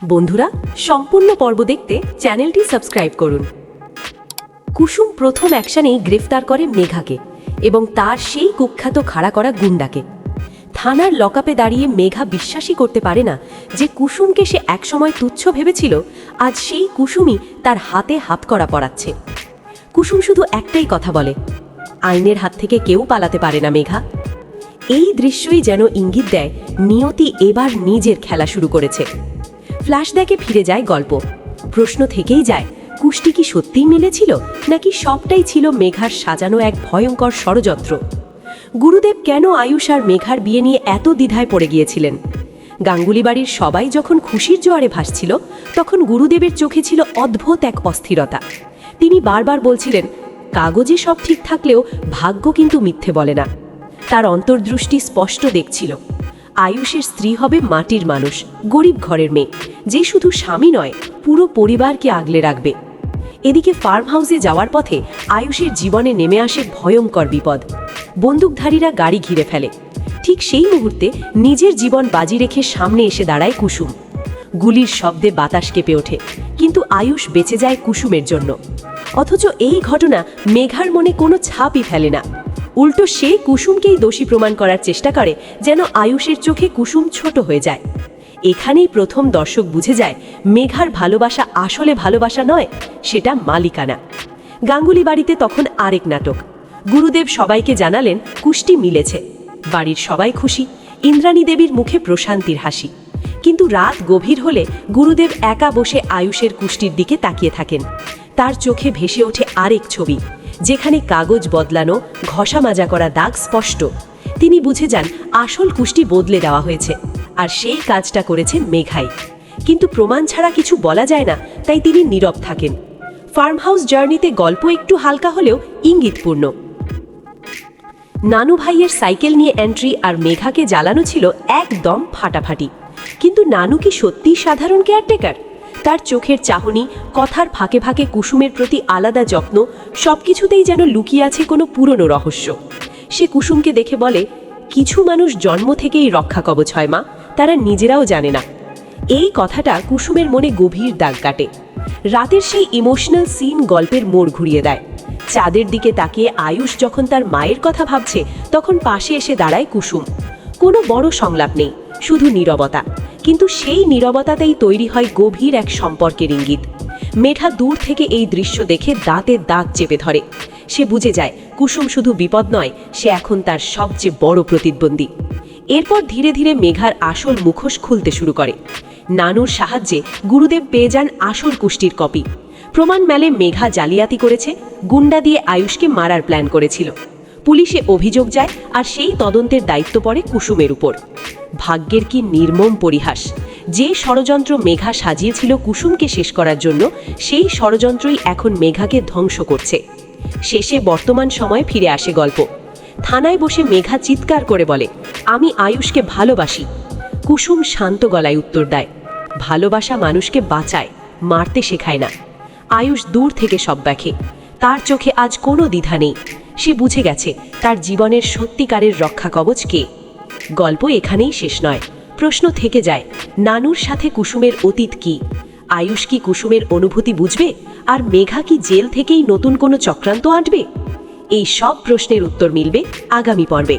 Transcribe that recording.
বন্ধুরা, সম্পূর্ণ পর্ব দেখতে চ্যানেলটি সাবস্ক্রাইব করুন। কুসুম প্রথম অ্যাকশনেই গ্রেফতার করে মেঘাকে এবং তার সেই কুখ্যাত খাড়া করা গুন্ডাকে। থানার লকআপে দাঁড়িয়ে মেঘা বিশ্বাসই করতে পারে না যে কুসুমকে সে একসময় তুচ্ছ ভেবেছিল, আজ সেই কুসুমই তার হাতে হাত করা পড়াচ্ছে। কুসুম শুধু একটাই কথা বলে, আইনের হাত থেকে কেউ পালাতে পারে না মেঘা। এই দৃশ্যই যেন ইঙ্গিত দেয় নিয়তি এবার নিজের খেলা শুরু করেছে। ফ্ল্যাশব্যাকে ফিরে যায় গল্প। প্রশ্ন থেকেই যায়, কুষ্টি কি সত্যিই মিলেছিল, নাকি সবটাই ছিল মেঘার সাজানো এক ভয়ঙ্কর ষড়যন্ত্র? গুরুদেব কেন আয়ুষ আর মেঘার বিয়ে নিয়ে এত দ্বিধায় পড়ে গিয়েছিলেন? গাঙ্গুলি বাড়ির সবাই যখন খুশির জোয়ারে ভাসছিল, তখন গুরুদেবের চোখে ছিল অদ্ভুত এক অস্থিরতা। তিনি বারবার বলছিলেন, কাগজে সব ঠিক থাকলেও ভাগ্য কিন্তু মিথ্যে বলে না। তার অন্তর্দৃষ্টি স্পষ্ট দেখছিল, আয়ুষের স্ত্রী হবে মাটির মানুষ, গরিব ঘরের মেয়ে, যে শুধু স্বামী নয়, পুরো পরিবারকে আগলে রাখবে। এদিকে ফার্ম হাউসে যাওয়ার পথে আয়ুষের জীবনে নেমে আসে ভয়ঙ্কর বিপদ। বন্দুকধারীরা গাড়ি ঘিরে ফেলে। ঠিক সেই মুহূর্তে নিজের জীবন বাজি রেখে সামনে এসে দাঁড়ায় কুসুম। গুলির শব্দে বাতাস কেঁপে ওঠে, কিন্তু আয়ুষ বেঁচে যায় কুসুমের জন্য। অথচ এই ঘটনা মেঘার মনে কোনো ছাপই ফেলে না। উল্টো সে কুসুমকেই দোষী প্রমাণ করার চেষ্টা করে, যেন আয়ুষের চোখে কুসুম ছোট হয়ে যায়। এখানেই প্রথম দর্শক বুঝে যায়, মেঘার ভালোবাসা আসলে ভালোবাসা নয়, সেটা মালিকানা। গাঙ্গুলি বাড়িতে তখন আরেক নাটক। গুরুদেব সবাইকে জানালেন কুষ্টি মিলেছে। বাড়ির সবাই খুশি, ইন্দ্রাণী দেবীর মুখে প্রশান্তির হাসি। কিন্তু রাত গভীর হলে গুরুদেব একা বসে আয়ুষের কুষ্টির দিকে তাকিয়ে থাকেন। তার চোখে ভেসে ওঠে আরেক ছবি, যেখানে কাগজ বদলানো, ঘষা মাজা করা দাগ স্পষ্ট। তিনি বুঝে যান আসল কুষ্টি বদলে দেওয়া হয়েছে, আর সেই কাজটা করেছে মেঘাই। কিন্তু প্রমাণ ছাড়া কিছু বলা যায় না, তাই তিনি নীরব থাকেন। ফার্ম হাউস জার্নিতে গল্প একটু হালকা হলেও ইঙ্গিতপূর্ণ। নানু ভাইয়ের সাইকেল নিয়ে এন্ট্রি আর মেঘাকে জ্বালানো ছিল একদম ফাটাফাটি। কিন্তু নানু কি সত্যিই সাধারণ কেয়ারটেকার? তার চোখের চাহনি, কথার ফাঁকে ফাঁকে কুসুমের প্রতি আলাদা যত্ন, সবকিছুতেই যেন লুকিয়ে আছে কোনো পুরনো রহস্য। সে কুসুমকে দেখে বলে, কিছু মানুষ জন্ম থেকেই রক্ষা কবচ হয় মা, তারা নিজেরাও জানে না। এই কথাটা কুসুমের মনে গভীর দাগ কাটে। রাতের সেই ইমোশনাল সিন গল্পের মোড় ঘুরিয়ে দেয়। চাঁদের দিকে তাকিয়ে আয়ুষ যখন তার মায়ের কথা ভাবছে, তখন পাশে এসে দাঁড়ায় কুসুম। কোনো বড় সংলাপ নেই, শুধু নীরবতা। কিন্তু সেই নীরবতাতেই তৈরি হয় গভীর এক সম্পর্কের ইঙ্গিত। মেঘা দূর থেকে এই দৃশ্য দেখে দাঁতের দাঁত চেপে ধরে। সে বুঝে যায় কুসুম শুধু বিপদ নয়, সে এখন তার সবচেয়ে বড় প্রতিদ্বন্দ্বী। এরপর ধীরে ধীরে মেঘার আসল মুখোশ খুলতে শুরু করে। নানুর সাহায্যে গুরুদেব পেয়ে যান আসল কুষ্টির কপি। প্রমাণ মেলে মেঘা জালিয়াতি করেছে, গুন্ডা দিয়ে আয়ুষকে মারার প্ল্যান করেছিল। পুলিশে অভিযোগ যায়, আর সেই তদন্তের দায়িত্ব পড়ে কুসুমের উপর। ভাগ্যের কি নির্মম পরিহাস! যে ষড়যন্ত্র মেঘা সাজিয়েছিল কুসুমকে শেষ করার জন্য, সেই ষড়যন্ত্রই এখন মেঘাকে ধ্বংস করছে। শেষে বর্তমান সময়ে ফিরে আসে গল্প। থানায় বসে মেঘা চিৎকার করে বলে, আমি আয়ুষকে ভালোবাসি। কুসুম শান্ত গলায় উত্তর দেয়, ভালোবাসা মানুষকে বাঁচায়, মারতে শেখায় না। আয়ুষ দূর থেকে সব দেখে। তার চোখে আজ কোনো দ্বিধা নেই। সে বুঝে গেছে তার জীবনের সত্যিকারের রক্ষা কবচ কে। গল্প এখানেই শেষ নয়। প্রশ্ন থেকে যায়, নানুর সাথে কুসুমের অতীত কি? আয়ুষ কি কুসুমের অনুভূতি বুঝবে? আর মেঘা কি জেল থেকেই নতুন কোনো চক্রান্ত আঁটবে? এই সব প্রশ্নের উত্তর মিলবে আগামী পর্বে।